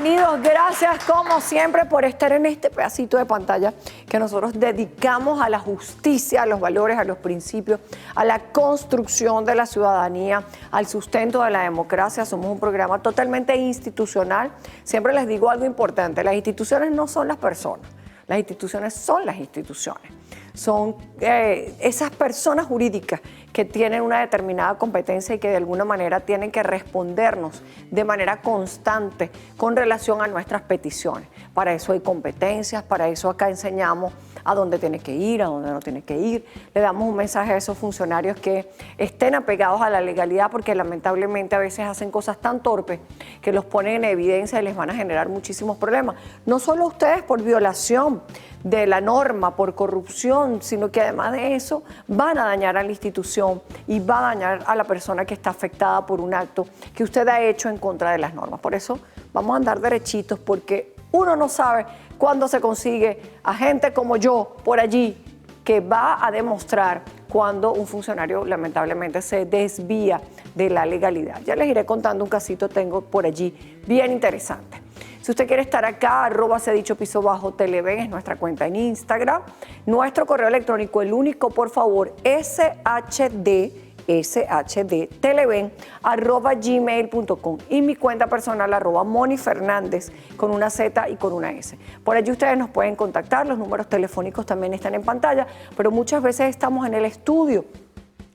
bienvenidos. Gracias, como siempre, por estar en este pedacito de pantalla que nosotros dedicamos a la justicia, a los valores, a los principios, a la construcción de la ciudadanía, al sustento de la democracia. Somos un programa totalmente institucional. Siempre les digo algo importante: las instituciones no son las personas, las instituciones son las instituciones. Son esas personas jurídicas que tienen una determinada competencia y que de alguna manera tienen que respondernos de manera constante con relación a nuestras peticiones. Para eso hay competencias, para eso acá enseñamos a dónde tiene que ir, a dónde no tiene que ir. Le damos un mensaje a esos funcionarios que estén apegados a la legalidad, porque lamentablemente a veces hacen cosas tan torpes que los ponen en evidencia y les van a generar muchísimos problemas. No solo ustedes por violación de la norma, por corrupción, sino que además de eso van a dañar a la institución y va a dañar a la persona que está afectada por un acto que usted ha hecho en contra de las normas. Por eso vamos a andar derechitos, porque uno no sabe cuándo se consigue a gente como yo por allí que va a demostrar cuando un funcionario lamentablemente se desvía de la legalidad. Ya les iré contando un casito, tengo por allí bien interesante. Si usted quiere estar acá, @sedicho_televen es nuestra cuenta en Instagram. Nuestro correo electrónico, el único, por favor, shdteleven@gmail.com, y mi cuenta personal @monifernández con una Z y con una S. Por allí ustedes nos pueden contactar, los números telefónicos también están en pantalla, pero muchas veces estamos en el estudio.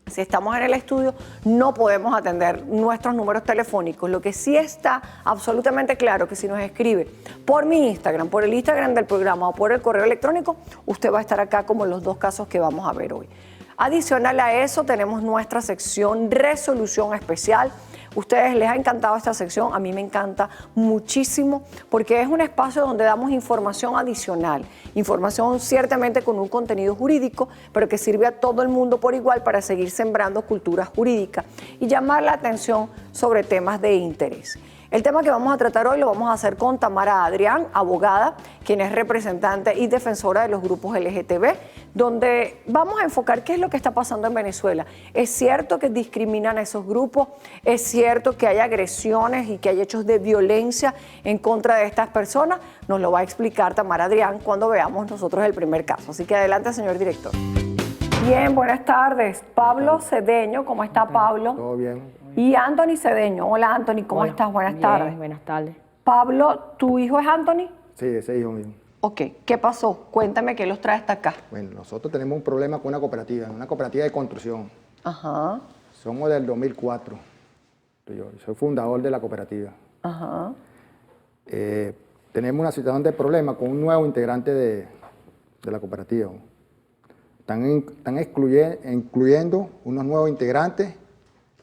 Si estamos en el estudio, no podemos atender nuestros números telefónicos. Lo que sí está absolutamente claro, que si nos escribe por mi Instagram, por el Instagram del programa o por el correo electrónico, usted va a estar acá, como en los dos casos que vamos a ver hoy. Adicional a eso, tenemos nuestra sección Resolución Especial. Ustedes les ha encantado esta sección, a mí me encanta muchísimo, porque es un espacio donde damos información adicional, información ciertamente con un contenido jurídico, pero que sirve a todo el mundo por igual para seguir sembrando cultura jurídica y llamar la atención sobre temas de interés. El tema que vamos a tratar hoy lo vamos a hacer con Tamara Adrián, abogada, quien es representante y defensora de los grupos LGTB, donde vamos a enfocar qué es lo que está pasando en Venezuela. ¿Es cierto que discriminan a esos grupos? ¿Es cierto que hay agresiones y que hay hechos de violencia en contra de estas personas? Nos lo va a explicar Tamara Adrián cuando veamos nosotros el primer caso. Así que adelante, señor director. Bien, buenas tardes. Pablo Cedeño, ¿cómo está Pablo? Todo bien. Y Anthony Cedeño. Hola, Anthony, ¿cómo estás? Buenas tardes. Buenas tardes. Pablo, ¿tu hijo es Anthony? Sí, ese hijo mío. Ok, ¿qué pasó? Cuéntame qué los trae hasta acá. Bueno, nosotros tenemos un problema con una cooperativa de construcción. Ajá. Somos del 2004. Yo soy fundador de la cooperativa. Ajá. Tenemos una situación de problema con un nuevo integrante de la cooperativa. Están incluyendo unos nuevos integrantes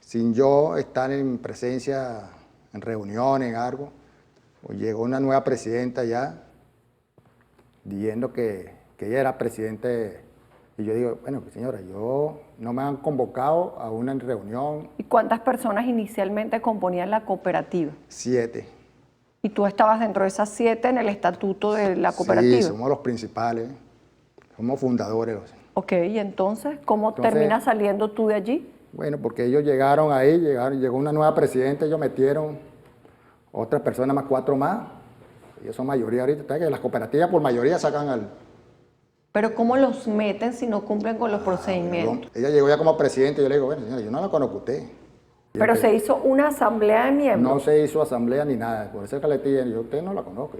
sin yo estar en presencia, en reuniones, en algo. Llegó una nueva presidenta ya, diciendo que ella era presidente. Y yo digo, bueno, señora, no me han convocado a una reunión. ¿Y cuántas personas inicialmente componían la cooperativa? 7. ¿Y tú estabas dentro de esas 7 en el estatuto de la cooperativa? Sí, somos los principales, somos fundadores. Ok, ¿y entonces cómo terminas saliendo tú de allí? Bueno, porque ellos llegaron ahí, llegó una nueva presidenta, ellos metieron otras personas más, 4 más. Ellos son mayoría ahorita. ¿Sabes que las cooperativas por mayoría sacan al... ¿Pero cómo los meten si no cumplen con los procedimientos? Ella llegó ya como presidente y yo le digo, bueno, señora, yo no la conozco a usted. Pero se hizo una asamblea de miembros. No se hizo asamblea ni nada, por eso es que le dije, yo usted no la conozco.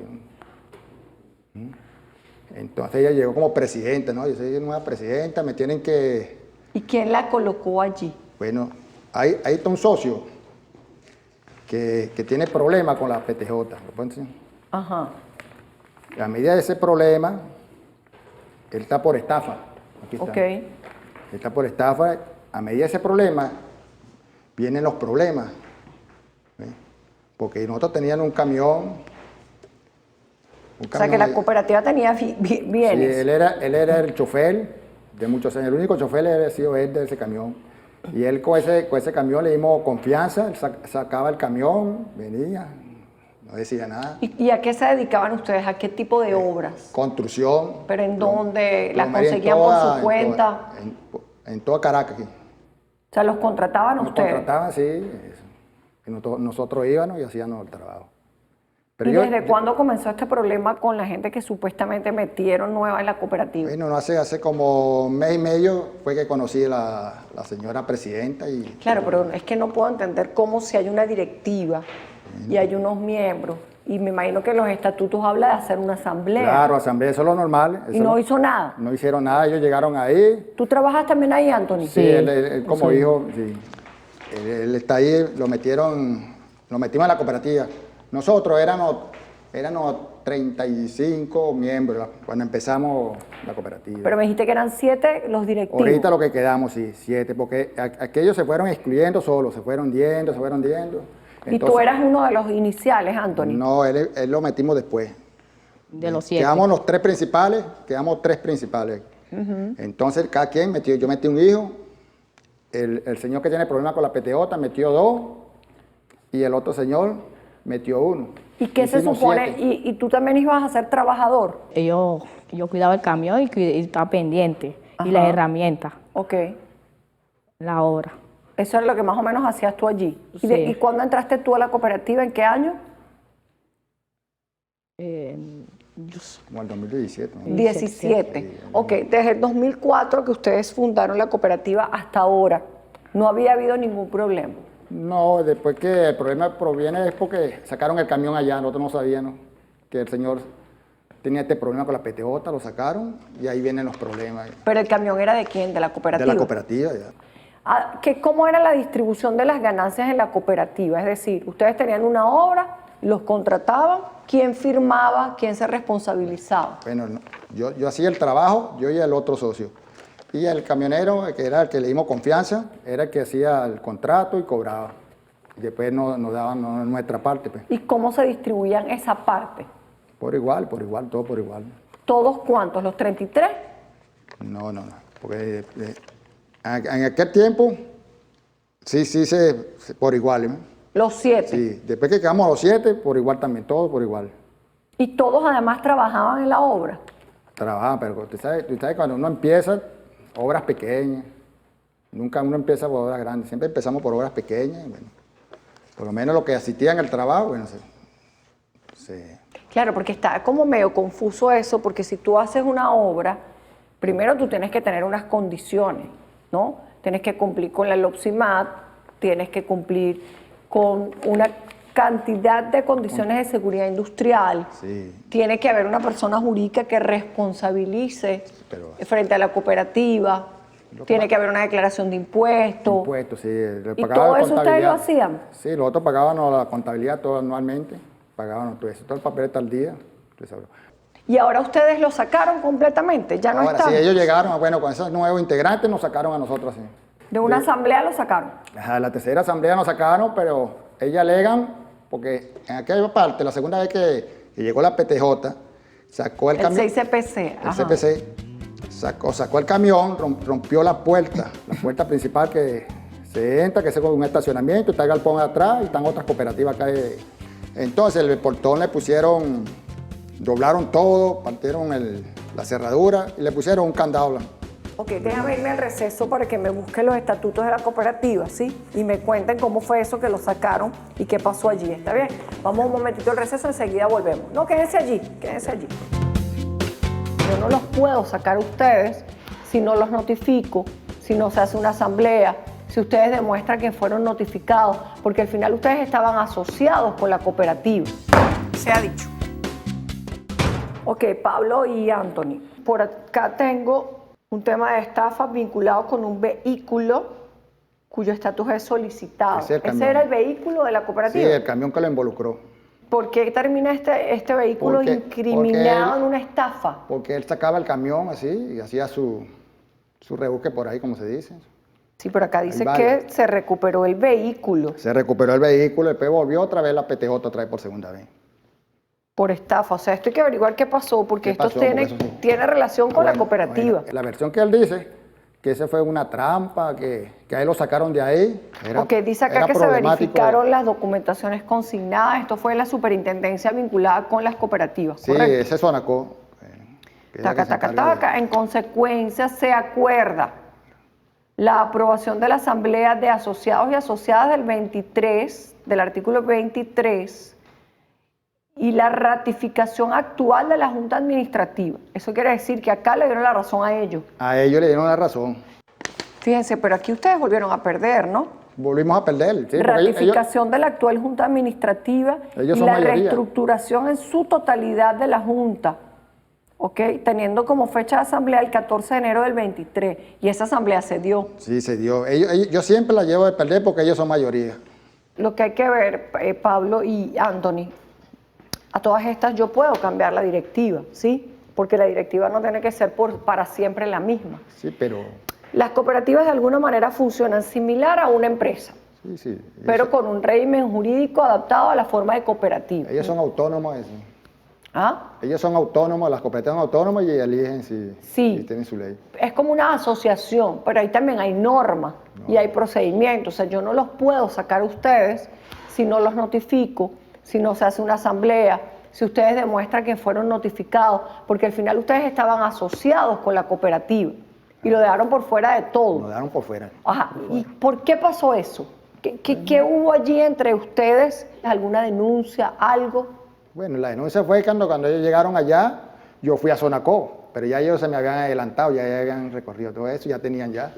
Entonces ella llegó como presidenta, ¿no? Yo soy nueva presidenta, me tienen que... ¿Y quién la colocó allí? Bueno, ahí está un socio que tiene problemas con la PTJ. ¿Lo pueden decir? Ajá. Y a medida de ese problema, él está por estafa. Aquí está. Ok. Él está por estafa. A medida de ese problema, vienen los problemas. ¿Ves? Porque nosotros teníamos un camión. O sea que la cooperativa tenía bienes. Sí, él era el chofer de muchos años. El único chofer había sido él de ese camión. Y él con ese camión le dimos confianza, él sacaba el camión, venía, no decía nada. ¿Y a qué se dedicaban ustedes? ¿A qué tipo de obras? Construcción. ¿Pero en dónde? ¿Las conseguían por su cuenta? En toda Caracas aquí. O sea, ¿los contrataban Nos ustedes? contrataban, sí. Y nosotros íbamos y hacíamos el trabajo. Pero ¿Y desde cuándo comenzó este problema con la gente que supuestamente metieron nueva en la cooperativa? bueno, no hace como un mes y medio fue que conocí a la señora presidenta y Claro, pero es que no puedo entender cómo si hay una directiva y hay unos miembros, y me imagino que los estatutos habla de hacer una asamblea. claro, asamblea, eso es lo normal. Y no hizo nada. No hicieron nada, ellos llegaron ahí. ¿Tú trabajas también ahí, Anthony? Sí, él como hijo, sí. Él está ahí, lo metimos en la cooperativa. Nosotros éramos 35 miembros cuando empezamos la cooperativa. Pero me dijiste que eran 7 los directivos. Ahorita lo que quedamos, sí, 7, porque aquellos se fueron excluyendo solos, se fueron yendo. Y tú eras uno de los iniciales, Anthony. No, él lo metimos después. De los 7. Quedamos los 3 principales, Entonces, cada quien metió, yo metí un hijo, el señor que tiene problemas con la PTJ metió 2, y el otro señor metió 1. ¿Y qué se Hicimos supone? 7. ¿Y tú también ibas a ser trabajador? Yo cuidaba el camión y estaba pendiente. Ajá. Y las herramientas, Ok. la obra. Eso era lo que más o menos hacías tú allí. Sí. ¿Y cuándo entraste tú a la cooperativa? ¿En qué año? Como el 2017. ¿no? 17. Ok, desde el 2004 que ustedes fundaron la cooperativa hasta ahora, no había habido ningún problema. No, después que el problema proviene es porque sacaron el camión allá, nosotros no sabíamos que el señor tenía este problema con la PTJ, lo sacaron y ahí vienen los problemas. Pero el camión era de quién, de la cooperativa. De la cooperativa, ya. ¿Cómo era la distribución de las ganancias en la cooperativa? Es decir, ustedes tenían una obra, los contrataban, ¿quién firmaba, quién se responsabilizaba? Bueno, no, yo hacía el trabajo, yo y el otro socio. Y el camionero, que era el que le dimos confianza, era el que hacía el contrato y cobraba. Y después nos daban nuestra parte. Pues. ¿Y cómo se distribuían esa parte? Por igual, todo por igual. ¿Todos cuántos? ¿Los 33? No. Porque en aquel tiempo, sí, por igual. ¿eh? Los 7. Sí, después que quedamos los 7, por igual también, todos por igual. ¿Y todos además trabajaban en la obra? Trabajaban, pero tú sabes cuando uno empieza, obras pequeñas. Nunca uno empieza por obras grandes, siempre empezamos por obras pequeñas. Y bueno, por lo menos los que asistían al trabajo, bueno, Claro, porque está como medio confuso eso, porque si tú haces una obra, primero tú tienes que tener unas condiciones, ¿no? Tienes que cumplir con la LOPSIMAT, tienes que cumplir con una cantidad de condiciones de seguridad industrial. Sí. Tiene que haber una persona jurídica que responsabilice frente a la cooperativa. Tiene que haber una declaración de impuestos. Impuestos, sí. ¿Y todo eso ustedes lo hacían? Sí, nosotros pagábamos la contabilidad todo anualmente, pagábamos todo eso, todo el papel está al día. Y ahora ustedes lo sacaron completamente, ya no Ahora están. sí, ellos llegaron, bueno, con esos nuevos integrantes nos sacaron a nosotros así. De una asamblea lo sacaron. Ajá, la tercera asamblea nos sacaron, pero ellos alegan, porque en aquella parte, la segunda vez que llegó la PTJ, sacó el camión. El 6CPC. El CPC sacó el camión, rompió la puerta principal que se entra, que es con un estacionamiento, está el galpón atrás y están otras cooperativas acá. Entonces el portón le pusieron, doblaron todo, partieron la cerradura y le pusieron un candado blanco. Ok, déjame irme al receso para que me busquen los estatutos de la cooperativa, ¿sí? Y me cuenten cómo fue eso que lo sacaron y qué pasó allí, ¿está bien? Vamos un momentito al receso, enseguida volvemos. No, quédense allí, quédense allí. Yo no los puedo sacar a ustedes si no los notifico, si no se hace una asamblea, si ustedes demuestran que fueron notificados, porque al final ustedes estaban asociados con la cooperativa. Se ha dicho. Ok, Pablo y Anthony, por acá tengo un tema de estafa vinculado con un vehículo cuyo estatus es solicitado. ¿Ese era el vehículo de la cooperativa? Sí, el camión que lo involucró. ¿Por qué termina este vehículo incriminado en una estafa? Porque él sacaba el camión así y hacía su rebusque por ahí, como se dice. Sí, pero acá dice que se recuperó el vehículo. Se recuperó el vehículo, después volvió otra vez la PTJ otra vez por segunda vez. Por estafa, o sea, esto hay que averiguar qué pasó, porque esto tiene relación con la cooperativa. Bueno, la versión que él dice, que ese fue una trampa, que a él lo sacaron de ahí. Porque dice acá que se verificaron las documentaciones consignadas, esto fue la superintendencia vinculada con las cooperativas, sí, ¿correcto? ese es Sonacó. En consecuencia, se acuerda la aprobación de la Asamblea de Asociados y Asociadas del artículo 23, y la ratificación actual de la Junta Administrativa. Eso quiere decir que acá le dieron la razón a ellos. A ellos le dieron la razón. Fíjense, pero aquí ustedes volvieron a perder, ¿no? Volvimos a perder. Sí, Ratificación de la actual Junta Administrativa ellos y son la mayoría. reestructuración en su totalidad de la Junta, ¿ok? Teniendo como fecha de asamblea el 14 de enero del 23, y esa asamblea se dio. Sí, se dio. Yo siempre la llevo de perder porque ellos son mayoría. Lo que hay que ver, Pablo y Anthony, a todas estas yo puedo cambiar la directiva, ¿sí? Porque la directiva no tiene que ser para siempre la misma. Sí, pero... Las cooperativas de alguna manera funcionan similar a una empresa, Sí, sí. pero con un régimen jurídico adaptado a la forma de cooperativa. Ellos son autónomos. Eso. ¿Ah? Ellos son autónomos, las cooperativas son autónomas y eligen si tienen su ley. Es como una asociación, pero ahí también hay normas y hay procedimientos. O sea, yo no los puedo sacar a ustedes si no los notifico, si no se hace una asamblea, si ustedes demuestran que fueron notificados, porque al final ustedes estaban asociados con la cooperativa y lo dejaron por fuera de todo. Lo dejaron por fuera. Ajá. ¿Y por qué pasó eso? ¿Qué hubo allí entre ustedes? ¿Alguna denuncia, algo? Bueno, la denuncia fue cuando ellos llegaron allá, yo fui a Sonacó, pero ya ellos se me habían adelantado, ya habían recorrido todo eso, ya tenían ya.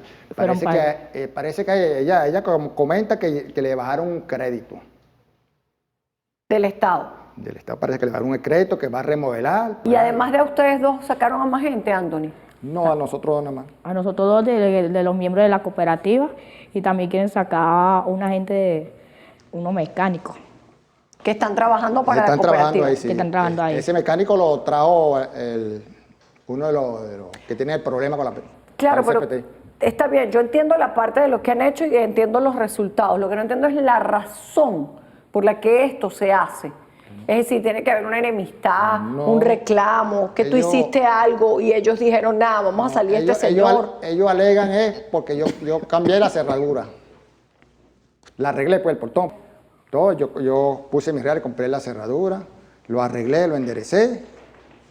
Parece que ella comenta que le bajaron un crédito. Del Estado. Del Estado parece que le bajaron un crédito que va a remodelar. Y además de ustedes dos, ¿sacaron a más gente, Anthony? No, a nosotros nada más. A nosotros dos de los miembros de la cooperativa, y también quieren sacar una gente, unos mecánicos. Que están trabajando para están la cooperativa. Trabajando ahí, sí. Que están trabajando ahí. Ese mecánico lo trajo uno de los que tiene el problema con la Claro, con el pero CPT. está bien, yo entiendo la parte de lo que han hecho y entiendo los resultados. Lo que no entiendo es la razón por la que esto se hace. Es decir, tiene que haber una enemistad, un reclamo, que tú hiciste algo y ellos dijeron, nada, vamos a salir este señor. Ellos alegan es porque yo cambié la cerradura. La arreglé pues el portón. Todo, yo puse mis reales, compré la cerradura, lo arreglé, lo enderecé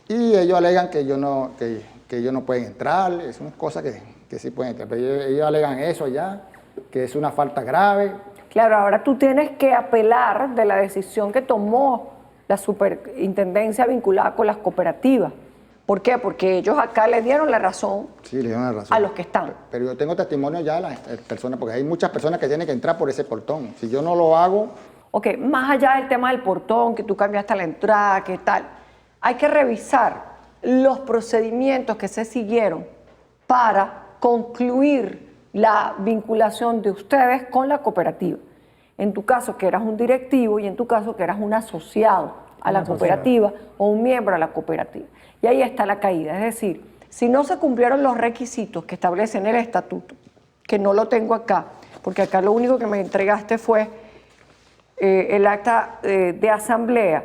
y ellos alegan que ellos no pueden entrar, es una cosa que sí pueden entrar. Pero ellos alegan eso ya, que es una falta grave. Claro, ahora tú tienes que apelar de la decisión que tomó la superintendencia vinculada con las cooperativas. ¿Por qué? Porque ellos acá le dieron la razón, Sí, le dieron la razón a los que están. Pero yo tengo testimonio ya de las personas, porque hay muchas personas que tienen que entrar por ese portón. Si yo no lo hago... Ok, más allá del tema del portón, que tú cambiaste la entrada, que tal, hay que revisar los procedimientos que se siguieron para concluir la vinculación de ustedes con la cooperativa. En tu caso, que eras un directivo, y en tu caso, que eras un asociado a la cooperativa o un miembro de la cooperativa. Y ahí está la caída. Es decir, si no se cumplieron los requisitos que establecen el estatuto, que no lo tengo acá, porque acá lo único que me entregaste fue el acta de asamblea,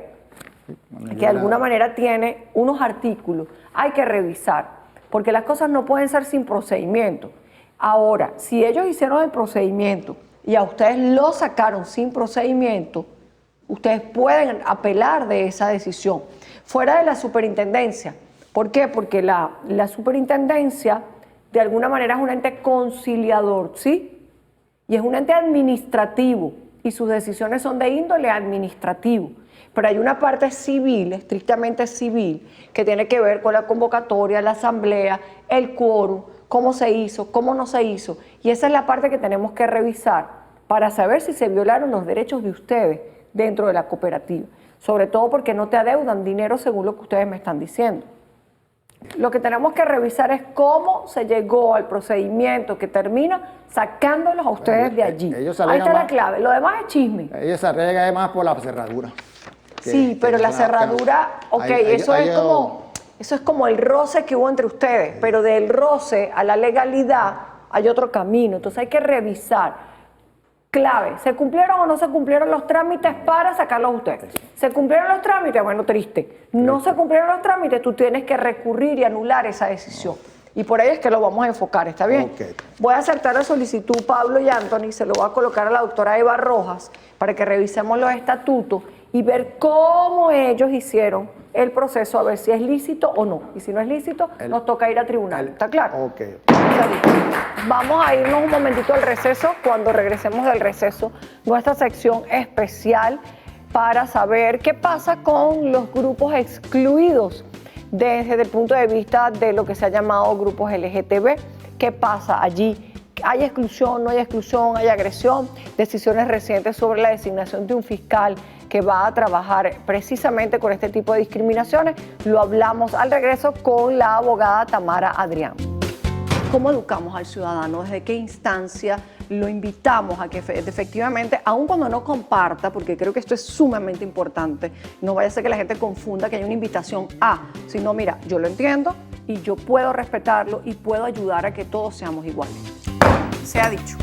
que de alguna manera tiene unos artículos, hay que revisar, porque las cosas no pueden ser sin procedimiento. Ahora, si ellos hicieron el procedimiento y a ustedes lo sacaron sin procedimiento, ustedes pueden apelar de esa decisión, fuera de la superintendencia. ¿Por qué? Porque la superintendencia de alguna manera es un ente conciliador, ¿sí? Y es un ente administrativo y sus decisiones son de índole administrativo. Pero hay una parte civil, estrictamente civil, que tiene que ver con la convocatoria, la asamblea, el quórum, cómo se hizo, cómo no se hizo. Y esa es la parte que tenemos que revisar para saber si se violaron los derechos de ustedes dentro de la cooperativa. Sobre todo porque no te adeudan dinero según lo que ustedes me están diciendo. Lo que tenemos que revisar es cómo se llegó al procedimiento que termina sacándolos a ustedes de allí. Ahí está la clave. Lo demás es chisme. Ellos se arreglan además por la cerradura. Sí, pero la cerradura, ok, eso es como el roce que hubo entre ustedes, pero del roce a la legalidad hay otro camino. Entonces hay que revisar. Clave, ¿se cumplieron o no se cumplieron los trámites para sacarlos a ustedes? ¿Se cumplieron los trámites? Bueno, triste. No se cumplieron los trámites, tú tienes que recurrir y anular esa decisión. Y por ahí es que lo vamos a enfocar, ¿está bien? Okay. Voy a aceptar la solicitud, Pablo y Anthony, se lo voy a colocar a la doctora Eva Rojas para que revisemos los estatutos y ver cómo ellos hicieron el proceso, a ver si es lícito o no. Y si no es lícito, nos toca ir a tribunal. ¿Está claro? Ok. Vamos a irnos un momentito al receso. Cuando regresemos del receso, nuestra sección especial para saber qué pasa con los grupos excluidos desde el punto de vista de lo que se ha llamado grupos LGTB. ¿Qué pasa allí? ¿Hay exclusión, no hay exclusión, hay agresión? Decisiones recientes sobre la designación de un fiscal que va a trabajar precisamente con este tipo de discriminaciones. Lo hablamos al regreso con la abogada Tamara Adrián. ¿Cómo educamos al ciudadano? ¿Desde qué instancia lo invitamos a que efectivamente, aun cuando no comparta, porque creo que esto es sumamente importante, no vaya a ser que la gente confunda que hay una invitación a, sino mira, yo lo entiendo y yo puedo respetarlo y puedo ayudar a que todos seamos iguales? Se ha dicho.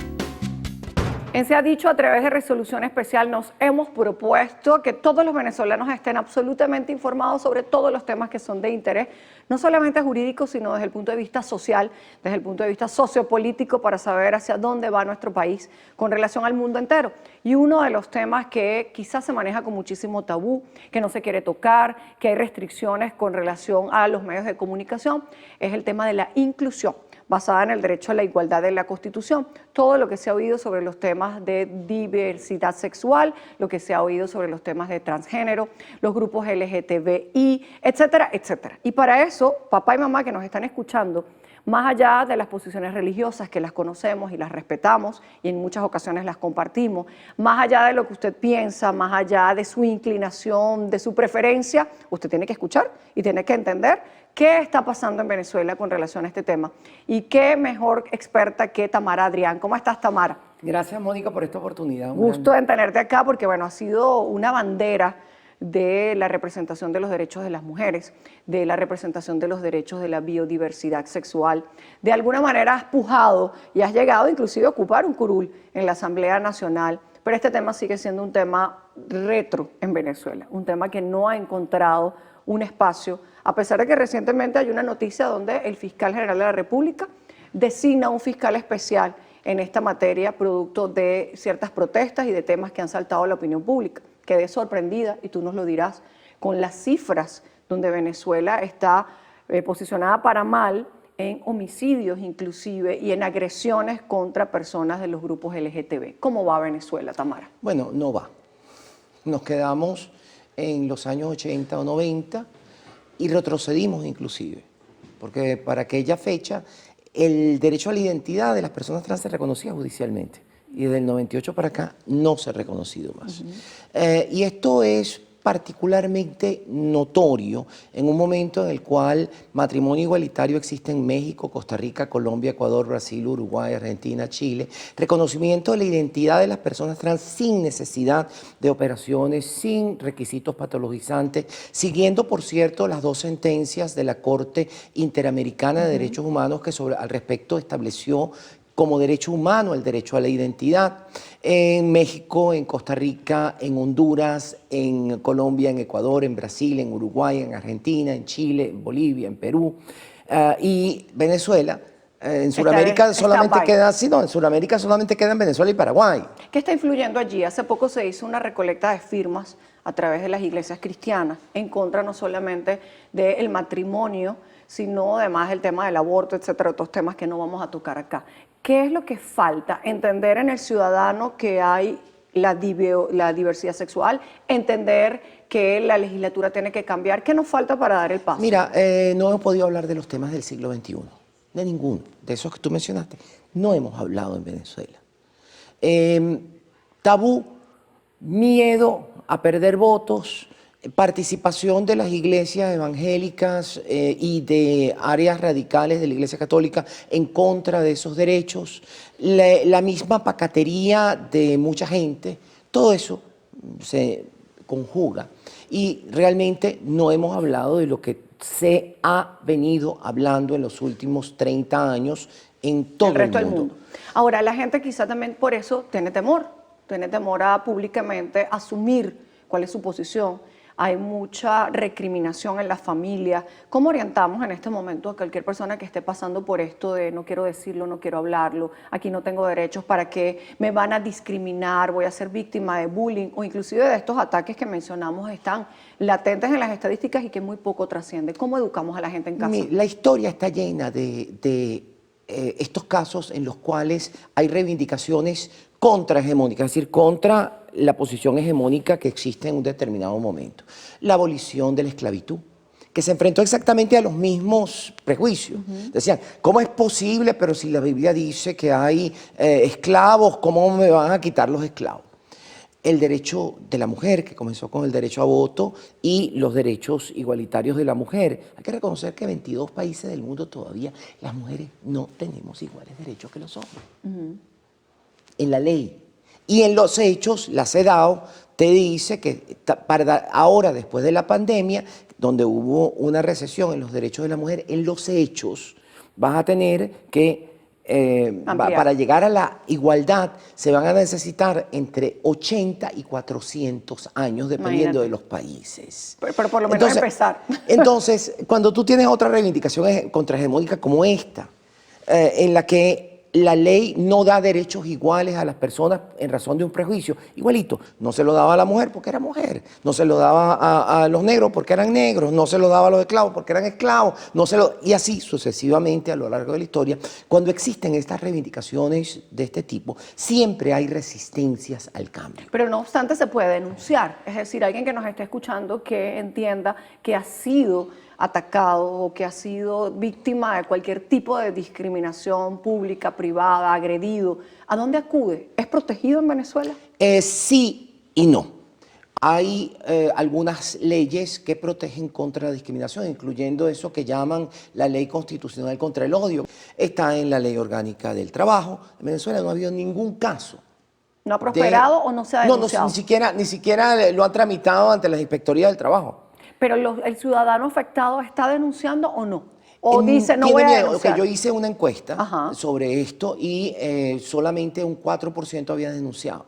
En Se ha dicho, a través de resolución especial, nos hemos propuesto que todos los venezolanos estén absolutamente informados sobre todos los temas que son de interés, no solamente jurídico, sino desde el punto de vista social, desde el punto de vista sociopolítico, para saber hacia dónde va nuestro país con relación al mundo entero. Y uno de los temas que quizás se maneja con muchísimo tabú, que no se quiere tocar, que hay restricciones con relación a los medios de comunicación, es el tema de la inclusión, basada en el derecho a la igualdad de la Constitución. Todo lo que se ha oído sobre los temas de diversidad sexual, lo que se ha oído sobre los temas de transgénero, los grupos LGTBI, etcétera, etcétera. Y para eso, papá y mamá que nos están escuchando, más allá de las posiciones religiosas que las conocemos y las respetamos y en muchas ocasiones las compartimos, más allá de lo que usted piensa, más allá de su inclinación, de su preferencia, usted tiene que escuchar y tiene que entender qué está pasando en Venezuela con relación a este tema. Y qué mejor experta que Tamara Adrián. ¿Cómo estás, Tamara? Gracias, Mónica, por esta oportunidad. Gusto en tenerte acá porque, bueno, ha sido una bandera de la representación de los derechos de las mujeres, de la representación de los derechos de la biodiversidad sexual. De alguna manera has pujado y has llegado inclusive a ocupar un curul en la Asamblea Nacional, pero este tema sigue siendo un tema retro en Venezuela, un tema que no ha encontrado un espacio, a pesar de que recientemente hay una noticia donde el fiscal general de la República designa un fiscal especial en esta materia, producto de ciertas protestas y de temas que han saltado a la opinión pública. Quedé sorprendida, y tú nos lo dirás, con las cifras donde Venezuela está posicionada para mal en homicidios inclusive y en agresiones contra personas de los grupos LGTB. ¿Cómo va Venezuela, Tamara? Bueno, no va. Nos quedamos en los años 80 o 90 y retrocedimos inclusive, porque para aquella fecha el derecho a la identidad de las personas trans se reconocía judicialmente y desde el 98 para acá no se ha reconocido más. Y esto es particularmente notorio en un momento en el cual matrimonio igualitario existe en México, Costa Rica, Colombia, Ecuador, Brasil, Uruguay, Argentina, Chile. Reconocimiento de la identidad de las personas trans sin necesidad de operaciones, sin requisitos patologizantes, siguiendo, por cierto, las dos sentencias de la Corte Interamericana de Derechos Humanos que al respecto estableció como derecho humano el derecho a la identidad. En México, en Costa Rica, en Honduras, en Colombia, en Ecuador, en Brasil, en Uruguay, en Argentina, en Chile, en Bolivia, en Perú y Venezuela. En Sudamérica solamente queda, sí, no, en Sudamérica solamente quedan Venezuela y Paraguay. ¿Qué está influyendo allí? Hace poco se hizo una recolecta de firmas a través de las iglesias cristianas en contra no solamente del matrimonio, sino además del tema del aborto, etcétera, otros temas que no vamos a tocar acá. ¿Qué es lo que falta? Entender en el ciudadano que hay la diversidad sexual, entender que la legislatura tiene que cambiar. ¿Qué nos falta para dar el paso? Mira, no hemos podido hablar de los temas del siglo XXI, de ninguno, de esos que tú mencionaste. No hemos hablado en Venezuela. Tabú, miedo a perder votos, participación de las iglesias evangélicas y de áreas radicales de la Iglesia Católica en contra de esos derechos, la misma pacatería de mucha gente, todo eso se conjuga. Y realmente no hemos hablado de lo que se ha venido hablando en los últimos 30 años en todo el resto del mundo. Ahora, la gente quizá también por eso tiene temor a públicamente asumir cuál es su posición. Hay mucha recriminación en la familia. ¿Cómo orientamos en este momento a cualquier persona que esté pasando por esto de no quiero decirlo, no quiero hablarlo, aquí no tengo derechos, para qué me van a discriminar, voy a ser víctima de bullying o inclusive de estos ataques que mencionamos están latentes en las estadísticas y que muy poco trasciende? ¿Cómo educamos a la gente en casa? La historia está llena de estos casos en los cuales hay reivindicaciones contrahegemónica, es decir, contra la posición hegemónica que existe en un determinado momento. La abolición de la esclavitud, que se enfrentó exactamente a los mismos prejuicios. Decían, ¿cómo es posible? Pero si la Biblia dice que hay esclavos, ¿cómo me van a quitar los esclavos? El derecho de la mujer, que comenzó con el derecho a voto, y los derechos igualitarios de la mujer. Hay que reconocer que en 22 países del mundo todavía las mujeres no tenemos iguales derechos que los hombres. En la ley. Y en los hechos, la CEDAW te dice que ahora, después de la pandemia, donde hubo una recesión en los derechos de la mujer, en los hechos vas a tener que para llegar a la igualdad se van a necesitar entre 80 y 400 años, dependiendo de los países. Pero por lo menos empezar. Entonces, cuando tú tienes otra reivindicación contrahegemónica como esta, en la que la ley no da derechos iguales a las personas en razón de un prejuicio, igualito, no se lo daba a la mujer porque era mujer, no se lo daba a los negros porque eran negros, no se lo daba a los esclavos porque eran esclavos, y así sucesivamente a lo largo de la historia. Cuando existen estas reivindicaciones de este tipo, siempre hay resistencias al cambio. Pero no obstante se puede denunciar, es decir, alguien que nos esté escuchando que entienda que ha sido atacado o que ha sido víctima de cualquier tipo de discriminación pública, privada, agredido, ¿a dónde acude? ¿Es protegido en Venezuela? Sí y no. Hay algunas leyes que protegen contra la discriminación, incluyendo eso que llaman la Ley Constitucional contra el Odio. Está en la Ley Orgánica del Trabajo. En Venezuela no ha habido ningún caso. ¿No ha prosperado o no se ha denunciado? No, ni siquiera lo han tramitado ante las inspectorías del trabajo. Pero el ciudadano afectado está denunciando o no. O dice, no voy a denunciar. Okay, yo hice una encuesta sobre esto y solamente un 4% había denunciado.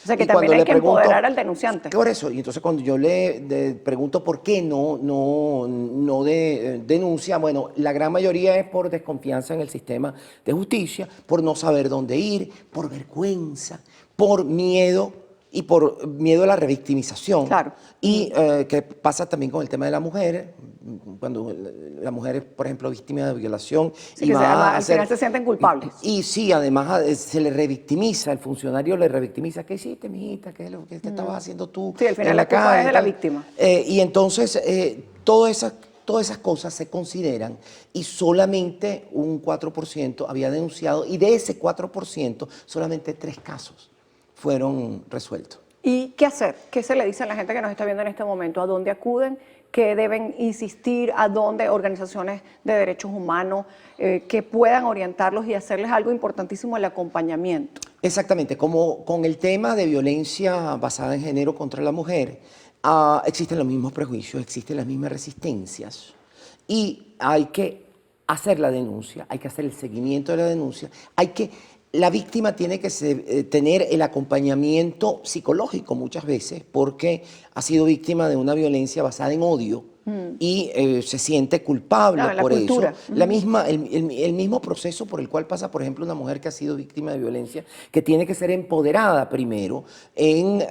O sea que también hay que empoderar al denunciante. Por eso, y entonces cuando yo le pregunto por qué no denuncia, bueno, la gran mayoría es por desconfianza en el sistema de justicia, por no saber dónde ir, por vergüenza, por miedo y por miedo a la revictimización. Claro. Y que pasa también con el tema de la mujer, cuando la mujer es, por ejemplo, víctima de violación. Sí, y al final se sienten culpables. Y sí, además se le revictimiza, el funcionario le revictimiza. ¿Qué hiciste, mijita? ¿Qué estabas haciendo tú? Sí, al final la culpa es de la víctima. Y entonces, todas esas cosas se consideran y solamente un 4% había denunciado, y de ese 4%, solamente 3 casos fueron resueltos. ¿Y qué hacer? ¿Qué se le dice a la gente que nos está viendo en este momento? ¿A dónde acuden? ¿Qué deben insistir? ¿A dónde organizaciones de derechos humanos que puedan orientarlos y hacerles algo importantísimo, el acompañamiento? Exactamente, como con el tema de violencia basada en género contra la mujer, existen los mismos prejuicios, existen las mismas resistencias y hay que hacer la denuncia, hay que hacer el seguimiento de la denuncia, la víctima tiene que tener el acompañamiento psicológico muchas veces porque ha sido víctima de una violencia basada en odio y se siente culpable por eso. El mismo proceso por el cual pasa, por ejemplo, una mujer que ha sido víctima de violencia, que tiene que ser empoderada primero y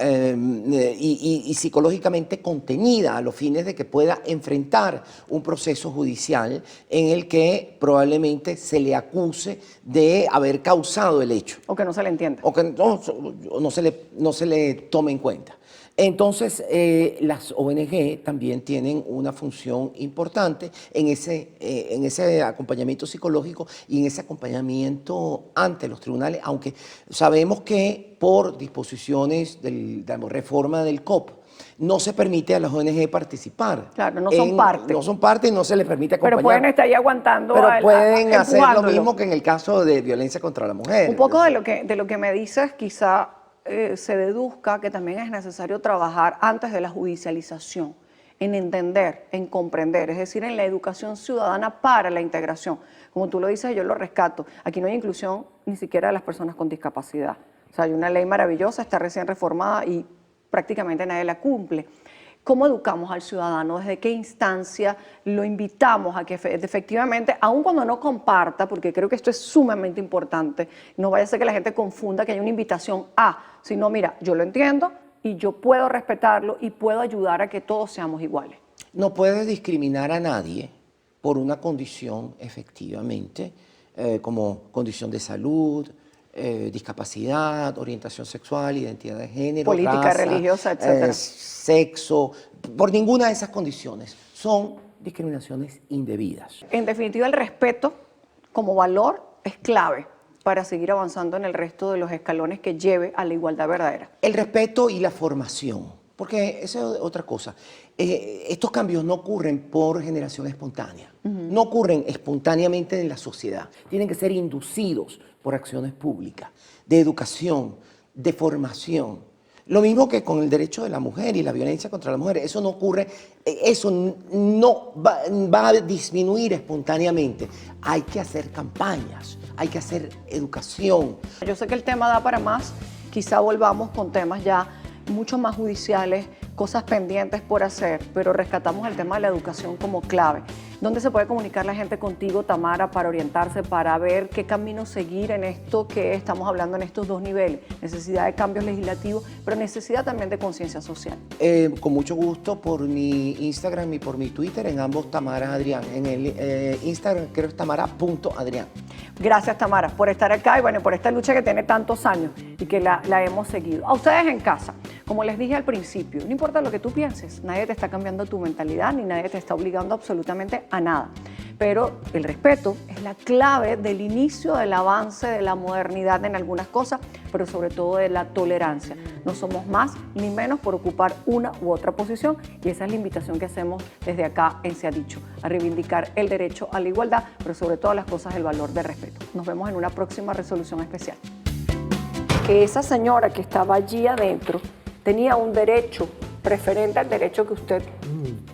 psicológicamente contenida a los fines de que pueda enfrentar un proceso judicial en el que probablemente se le acuse de haber causado el hecho. O que no se le entienda. O que no se le tome en cuenta. Entonces, las ONG también tienen una función importante en ese acompañamiento psicológico y en ese acompañamiento ante los tribunales, aunque sabemos que por disposiciones de la reforma del COP, no se permite a las ONG participar. Claro, no son parte. No son parte y no se les permite acompañar. Pero pueden estar ahí aguantando. Pero pueden hacer lo mismo que en el caso de violencia contra la mujer. Un poco de lo que me dices, quizá se deduzca que también es necesario trabajar antes de la judicialización, en entender, en comprender, es decir, en la educación ciudadana para la integración. Como tú lo dices, yo lo rescato. Aquí no hay inclusión ni siquiera de las personas con discapacidad. O sea, hay una ley maravillosa, está recién reformada y prácticamente nadie la cumple. ¿Cómo educamos al ciudadano? ¿Desde qué instancia lo invitamos a que efectivamente, aun cuando no comparta, porque creo que esto es sumamente importante, no vaya a ser que la gente confunda que hay una invitación a, sino mira, yo lo entiendo y yo puedo respetarlo y puedo ayudar a que todos seamos iguales? No puedes discriminar a nadie por una condición, efectivamente, como condición de salud, discapacidad, orientación sexual, identidad de género, Política, raza, religiosa, etcétera. sexo, por ninguna de esas condiciones. Son discriminaciones indebidas. En definitiva, el respeto como valor es clave para seguir avanzando en el resto de los escalones que lleve a la igualdad verdadera. El respeto y la formación, porque esa es otra cosa. Estos cambios no ocurren por generación espontánea, no ocurren espontáneamente en la sociedad. Tienen que ser inducidos por acciones públicas, de educación, de formación. Lo mismo que con el derecho de la mujer y la violencia contra la mujer. Eso no ocurre, eso no va a disminuir espontáneamente. Hay que hacer campañas, hay que hacer educación. Yo sé que el tema da para más, quizá volvamos con temas ya mucho más judiciales, cosas pendientes por hacer, pero rescatamos el tema de la educación como clave. ¿Dónde se puede comunicar la gente contigo, Tamara, para orientarse, para ver qué camino seguir en esto que estamos hablando en estos dos niveles? Necesidad de cambios legislativos, pero necesidad también de conciencia social. Con mucho gusto por mi Instagram y por mi Twitter, en ambos Tamara Adrián. En el Instagram creo que es tamara.adrián. Gracias, Tamara, por estar acá y bueno, por esta lucha que tiene tantos años y que la hemos seguido. A ustedes en casa, como les dije al principio, no importa lo que tú pienses, nadie te está cambiando tu mentalidad ni nadie te está obligando absolutamente a nada. Pero el respeto es la clave del inicio del avance de la modernidad en algunas cosas, pero sobre todo de la tolerancia. No somos más ni menos por ocupar una u otra posición y esa es la invitación que hacemos desde acá en Se ha Dicho, a reivindicar el derecho a la igualdad, pero sobre todas las cosas el valor del respeto. Nos vemos en una próxima resolución especial. Que esa señora que estaba allí adentro tenía un derecho preferente al derecho que usted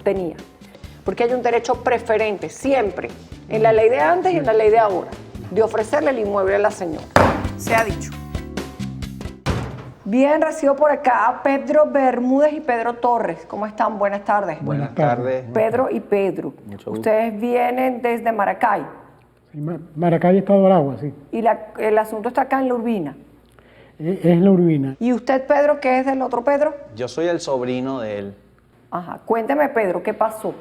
tenía. Porque hay un derecho preferente siempre, en la ley de antes y en la ley de ahora, de ofrecerle el inmueble a la señora. Se ha dicho. Bien, recibo por acá a Pedro Bermúdez y Pedro Torres. ¿Cómo están? Buenas tardes. Buenas tardes. Pedro y Pedro. Mucho gusto. Ustedes vienen desde Maracay Sí, Maracay, Estado Aragua, sí. y el asunto está acá en la Urbina. Es la Urbina. ¿Y usted, Pedro, qué es del otro Pedro? Yo soy el sobrino de él. Ajá. Cuénteme, Pedro, ¿qué pasó?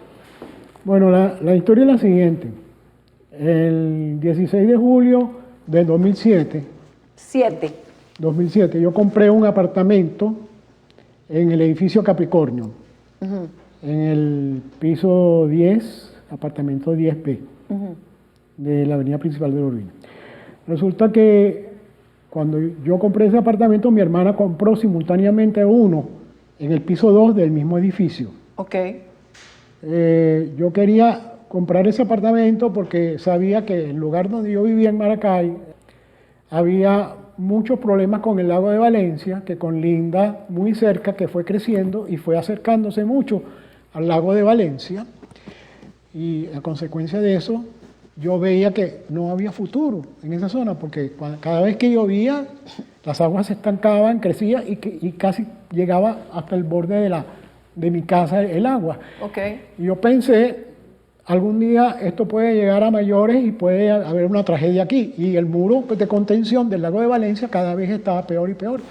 Bueno, la historia es la siguiente. El 16 de julio del 2007, 7. yo compré un apartamento en el edificio Capricornio, en el piso 10, apartamento 10B, de la avenida principal de la Urbina. Resulta que cuando yo compré ese apartamento, mi hermana compró simultáneamente uno en el piso 2 del mismo edificio. Ok. Yo quería comprar ese apartamento porque sabía que el lugar donde yo vivía en Maracay había muchos problemas con el lago de Valencia, que conlinda muy cerca, que fue creciendo y fue acercándose mucho al lago de Valencia. Y a consecuencia de eso, yo veía que no había futuro en esa zona, porque cada vez que llovía, las aguas se estancaban, crecía y casi llegaba hasta el borde de mi casa el agua. Ok. Y yo pensé, algún día esto puede llegar a mayores y puede haber una tragedia aquí. Y el muro de contención del lago de Valencia cada vez estaba peor y peor.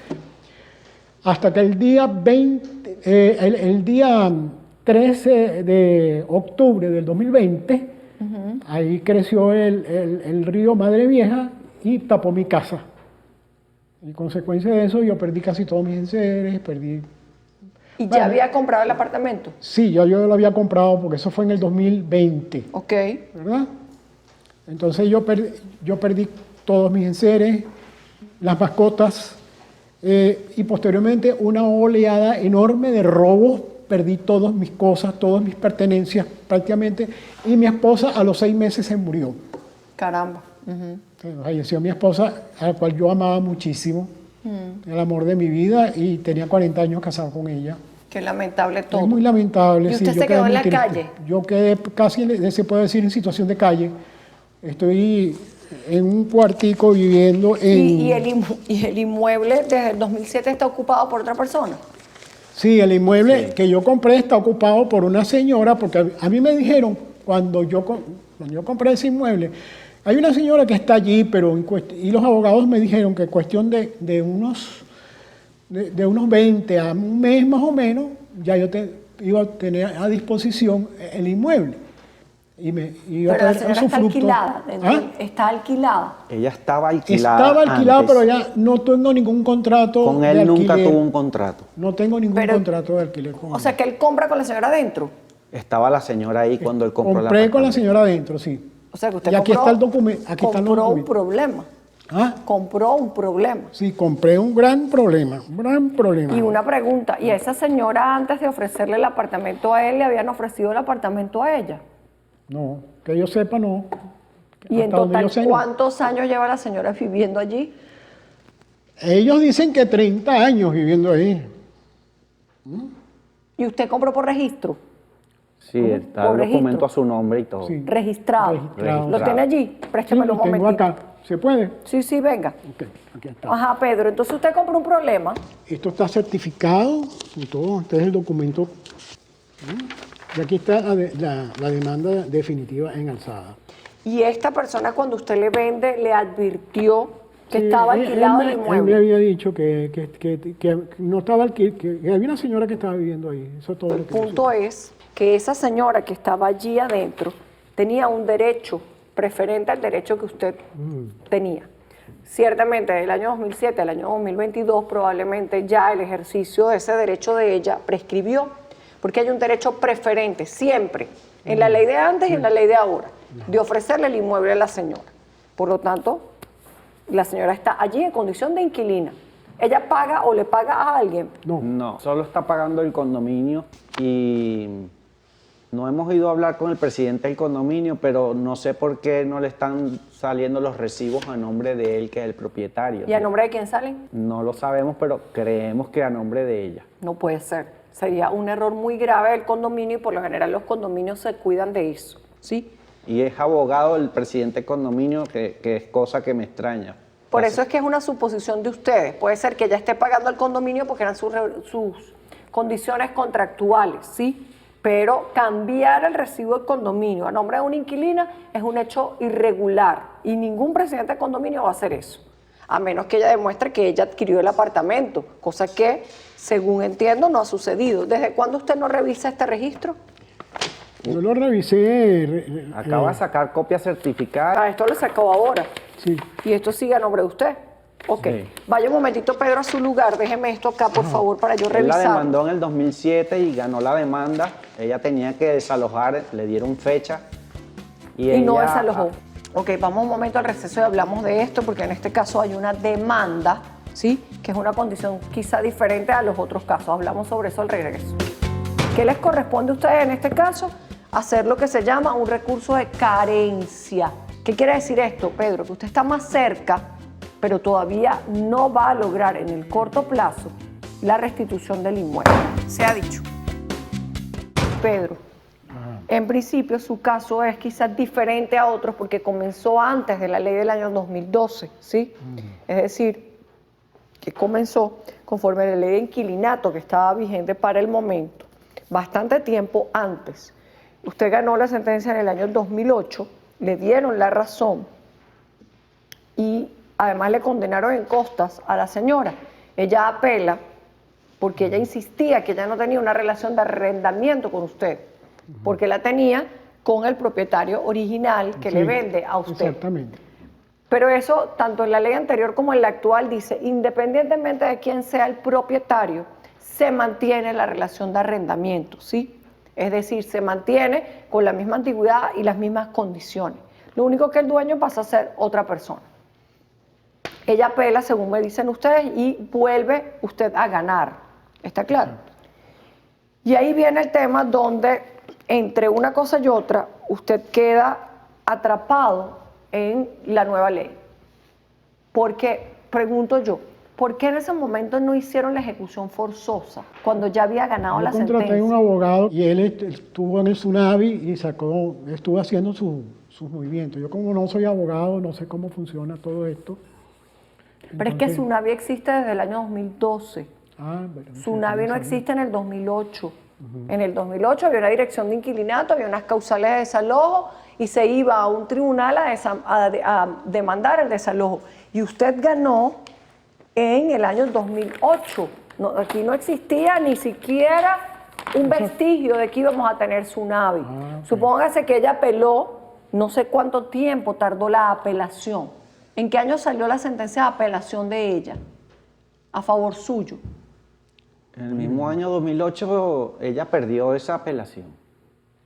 Hasta que el día 13 de octubre del 2020, ahí creció el río Madre Vieja y tapó mi casa. En consecuencia de eso, yo perdí casi todos mis enseres, perdí... ¿Y ya había comprado el apartamento? Sí, yo lo había comprado porque eso fue en el 2020, Ok. ¿verdad? Entonces yo perdí todos mis enseres, las mascotas, y posteriormente una oleada enorme de robos. Perdí todas mis cosas, todas mis pertenencias prácticamente, y mi esposa a los 6 meses se murió. Caramba. Falleció mi esposa, a la cual yo amaba muchísimo, el amor de mi vida, y tenía 40 años casado con ella. Qué lamentable todo. Es muy lamentable. ¿Y sí, usted yo se quedé quedó en muy la triste. calle? Yo quedé casi, se puede decir, en situación de calle. Estoy en un cuartico viviendo en... ¿Y el inmueble desde el 2007 está ocupado por otra persona? Sí, el inmueble que yo compré está ocupado por una señora, porque a mí me dijeron, cuando yo compré ese inmueble, hay una señora que está allí, pero y los abogados me dijeron que en cuestión de unos 20 a un mes más o menos, ya yo iba a tener a disposición el inmueble. y me iba Pero a la traer señora está usufructo. alquilada. ¿Ah? Está alquilada. Ella estaba alquilada. Estaba alquilado, antes. pero ya no tengo ningún contrato Con de él nunca alquiler. tuvo un contrato. No tengo ningún Pero- contrato de alquiler con O él. sea, que él compra con la señora adentro. Estaba la señora ahí cuando él compró Compré con la apartamento. señora adentro, sí. O sea, que usted Y aquí compró, está el documento. Aquí están los compró un documentos. problema. ¿Ah? Compró un problema. Sí, compré un gran problema. Un gran problema. Y una pregunta, ¿y a esa señora antes de ofrecerle el apartamento a él, le habían ofrecido el apartamento a ella? No, que yo sepa, no. Y en Hasta donde total, yo sé, no. ¿cuántos años lleva la señora viviendo allí? Ellos dicen que 30 años viviendo ahí. ¿Y usted compró por registro? Sí, está Por el documento registro. a su nombre y todo. Sí. Registrado. Registrado. ¿Lo tiene allí? Sí, Préstemelo lo un tengo momentito. acá. ¿Se puede? Sí, sí, venga. Ok, aquí está. Ajá, Pedro, entonces usted compró un problema. Esto está certificado y todo. Este es el documento. Y aquí está la demanda definitiva en alzada. Y esta persona, cuando usted le vende, le advirtió que Sí, estaba alquilado el Él me inmueble. había dicho que no estaba que había una señora que estaba viviendo ahí. Eso es todo El lo que yo punto sé. es que esa señora que estaba allí adentro tenía un derecho preferente al derecho que usted tenía. Ciertamente, del año 2007 al año 2022, probablemente ya el ejercicio de ese derecho de ella prescribió, porque hay un derecho preferente siempre, en la ley de antes y en la ley de ahora, de ofrecerle el inmueble a la señora. Por lo tanto, la señora está allí en condición de inquilina. Ella paga o le paga a alguien. No, solo está pagando el condominio y no hemos ido a hablar con el presidente del condominio, pero no sé por qué no le están saliendo los recibos a nombre de él, que es el propietario. ¿Y a nombre de quién salen? No lo sabemos, pero creemos que a nombre de ella. No puede ser. Sería un error muy grave del condominio y por lo general los condominios se cuidan de eso, ¿sí? Y es abogado el presidente del condominio, que es cosa que me extraña. Por eso es que es una suposición de ustedes. Puede ser que ella esté pagando el condominio porque eran sus condiciones contractuales, ¿sí? Pero cambiar el recibo del condominio a nombre de una inquilina es un hecho irregular y ningún presidente de condominio va a hacer eso, a menos que ella demuestre que ella adquirió el apartamento, cosa que, según entiendo, no ha sucedido. ¿Desde cuándo usted no revisa este registro? Yo lo revisé. Acaba de sacar copia certificada. Ah, esto lo sacó ahora. Sí. Y esto sigue a nombre de usted. Ok. Sí. Vaya un momentito, Pedro, a su lugar. Déjeme esto acá, por favor, para yo Él la revisar. demandó en el 2007 y ganó la demanda. Ella tenía que desalojar, le dieron fecha. Y no ella- desalojó. Ok, vamos un momento al receso y hablamos de esto, porque en este caso hay una demanda, ¿sí? Que es una condición quizá diferente a los otros casos. Hablamos sobre eso al regreso. ¿Qué les corresponde a ustedes en este caso? Hacer lo que se llama un recurso de carencia. ¿Qué quiere decir esto, Pedro? Que usted está más cerca, pero todavía no va a lograr en el corto plazo la restitución del inmueble. Se ha dicho. Pedro, en principio su caso es quizás diferente a otros porque comenzó antes de la ley del año 2012, ¿sí? Es decir, que comenzó conforme a la ley de inquilinato que estaba vigente para el momento, bastante tiempo antes. Usted ganó la sentencia en el año 2008, le dieron la razón y además le condenaron en costas a la señora. Ella apela porque ella insistía que ella no tenía una relación de arrendamiento con usted, porque la tenía con el propietario original que le Sí, vende a usted. Exactamente. Pero eso, tanto en la ley anterior como en la actual, dice, independientemente de quién sea el propietario, se mantiene la relación de arrendamiento, ¿sí? Es decir, se mantiene con la misma antigüedad y las mismas condiciones. Lo único que el dueño pasa a ser otra persona. Ella apela, según me dicen ustedes, y vuelve usted a ganar. ¿Está claro? Y ahí viene el tema donde, entre una cosa y otra, usted queda atrapado en la nueva ley. Porque, pregunto yo, ¿por qué en ese momento no hicieron la ejecución forzosa cuando ya había ganado Yo la contraté sentencia? un abogado y él estuvo en el Tsunami y estuvo haciendo sus movimientos. Yo como no soy abogado, no sé cómo funciona todo esto. Pero es que Entonces- Tsunami existe desde el año 2012. Bueno, Tsunami no sabía. existe en el 2008. En el 2008 había una dirección de inquilinato, había unas causales de desalojo y se iba a un tribunal a demandar el desalojo. Y usted ganó en el año 2008. No, aquí no existía ni siquiera un vestigio de que íbamos a tener tsunami. ok. Supóngase que ella apeló, no sé cuánto tiempo tardó la apelación. ¿En qué año salió la sentencia de apelación de ella a favor suyo? En el mismo año 2008 ella perdió esa apelación.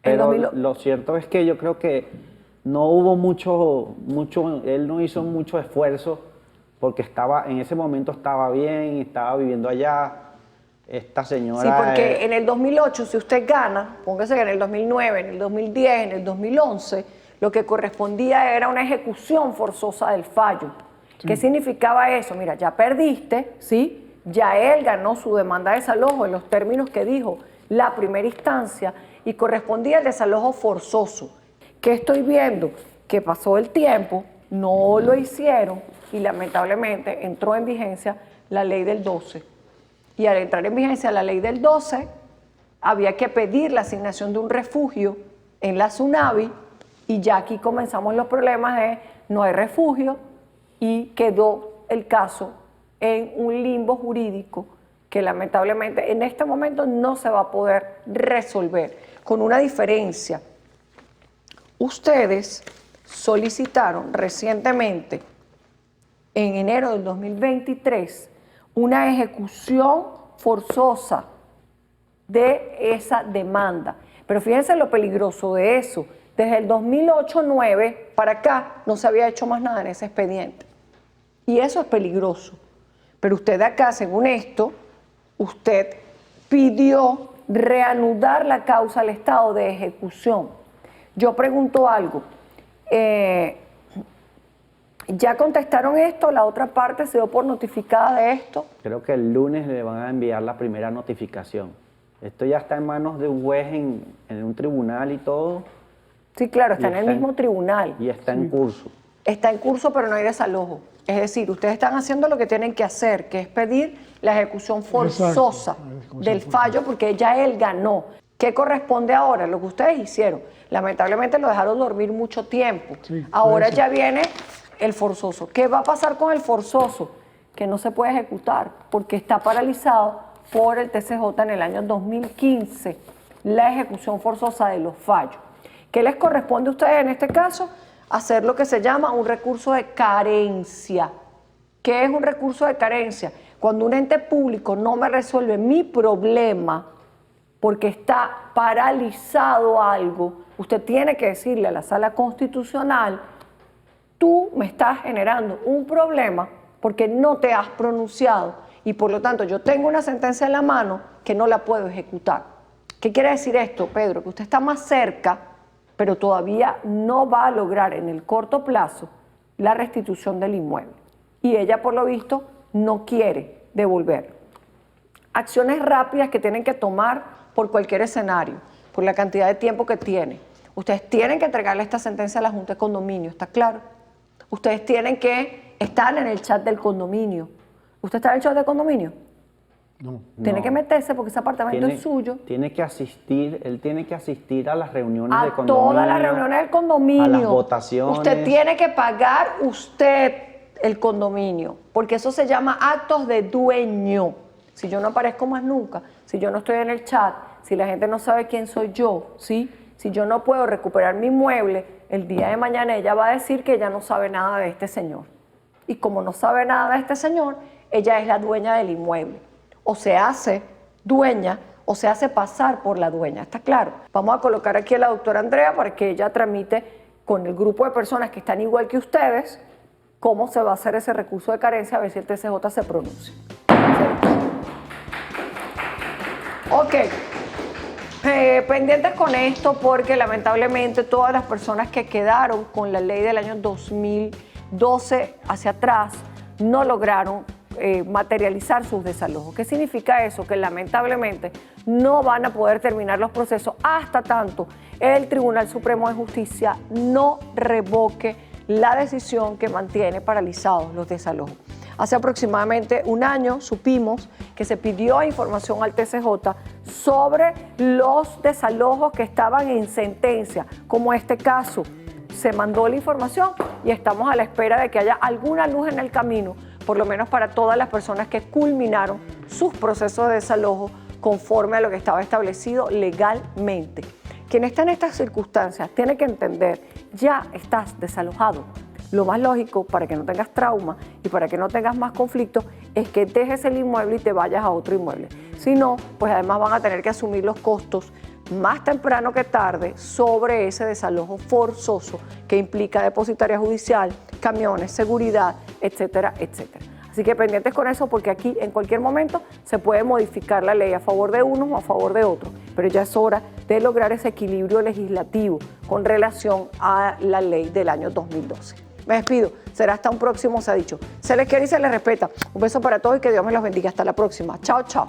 En Pero 2000 lo cierto es que yo creo que no hubo mucho, él no hizo mucho esfuerzo porque en ese momento estaba bien, estaba viviendo allá. Esta señora... Sí, porque en el 2008, si usted gana, póngase que en el 2009, en el 2010, en el 2011, lo que correspondía era una ejecución forzosa del fallo. ¿Qué significaba eso? Mira, ya perdiste, ¿sí? Ya él ganó su demanda de desalojo en los términos que dijo la primera instancia y correspondía al desalojo forzoso. ¿Qué estoy viendo? Que pasó el tiempo, no lo hicieron y lamentablemente entró en vigencia la ley del 12. Y al entrar en vigencia la ley del 12, había que pedir la asignación de un refugio en la Tsunavi y ya aquí comenzamos los problemas de no hay refugio y quedó el caso en un limbo jurídico que lamentablemente en este momento no se va a poder resolver, con una diferencia. Ustedes solicitaron recientemente, en enero del 2023, una ejecución forzosa de esa demanda. Pero fíjense lo peligroso de eso. Desde el 2008-9 para acá no se había hecho más nada en ese expediente. Y eso es peligroso. Pero usted acá, según esto, usted pidió reanudar la causa al estado de ejecución. Yo pregunto algo. ¿Ya contestaron esto? ¿La otra parte se dio por notificada de esto? Creo que el lunes le van a enviar la primera notificación. Esto ya está en manos de un juez en un tribunal y todo. Sí, claro, está Y en el mismo tribunal. Y está en curso. Está en curso, pero no hay desalojo. Es decir, ustedes están haciendo lo que tienen que hacer, que es pedir la ejecución forzosa Exacto, la ejecución del fallo, porque ya él ganó. ¿Qué corresponde ahora? Lo que ustedes hicieron. Lamentablemente lo dejaron dormir mucho tiempo. Sí, Ahora puede ya viene el forzoso. ¿Qué va a pasar con el forzoso? Que no se puede ejecutar porque está paralizado por el TCJ en el año 2015, la ejecución forzosa de los fallos. ¿Qué les corresponde a ustedes en este caso? Hacer lo que se llama un recurso de carencia. ¿Qué es un recurso de carencia? Cuando un ente público no me resuelve mi problema porque está paralizado algo, usted tiene que decirle a la Sala Constitucional: tú me estás generando un problema porque no te has pronunciado y por lo tanto yo tengo una sentencia en la mano que no la puedo ejecutar. ¿Qué quiere decir esto, Pedro? Que usted está más cerca, pero todavía no va a lograr en el corto plazo la restitución del inmueble. Y ella, por lo visto, no quiere devolverlo. Acciones rápidas que tienen que tomar por cualquier escenario, por la cantidad de tiempo que tiene. Ustedes tienen que entregarle esta sentencia a la Junta de Condominio, ¿está claro? Ustedes tienen que estar en el chat del condominio. ¿Usted está en el chat del condominio? No. Tiene No. que meterse porque ese apartamento es suyo. Él tiene que asistir a las reuniones de A condominio. todas las reuniones del condominio. A las votaciones. Usted tiene que pagar el condominio, porque eso se llama actos de dueño. Si yo no aparezco más nunca, si yo no estoy en el chat, si la gente no sabe quién soy yo, ¿sí? Si yo no puedo recuperar mi inmueble, el día de mañana ella va a decir que ella no sabe nada de este señor. Y como no sabe nada de este señor, ella es la dueña del inmueble. O se hace dueña o se hace pasar por la dueña, ¿está claro? Vamos a colocar aquí a la doctora Andrea para que ella tramite con el grupo de personas que están igual que ustedes cómo se va a hacer ese recurso de carencia, a ver si el TCJ se pronuncia. Ok. Pendientes con esto porque lamentablemente todas las personas que quedaron con la ley del año 2012 hacia atrás no lograron materializar sus desalojos. ¿Qué significa eso? Que lamentablemente no van a poder terminar los procesos hasta tanto el Tribunal Supremo de Justicia no revoque la decisión que mantiene paralizados los desalojos. Hace aproximadamente un año supimos que se pidió información al TCJ sobre los desalojos que estaban en sentencia, como este caso. Se mandó la información y estamos a la espera de que haya alguna luz en el camino, por lo menos para todas las personas que culminaron sus procesos de desalojo conforme a lo que estaba establecido legalmente. Quien está en estas circunstancias tiene que entender, ya estás desalojado. Lo más lógico para que no tengas trauma y para que no tengas más conflictos es que dejes el inmueble y te vayas a otro inmueble. Si no, pues además van a tener que asumir los costos más temprano que tarde sobre ese desalojo forzoso que implica depositaria judicial, camiones, seguridad, etcétera, etcétera. Así que pendientes con eso porque aquí en cualquier momento se puede modificar la ley a favor de uno o a favor de otro, pero ya es hora de lograr ese equilibrio legislativo con relación a la ley del año 2012. Me despido, será hasta un próximo Se ha Dicho. Se les quiere y se les respeta. Un beso para todos y que Dios me los bendiga. Hasta la próxima. Chao, chao.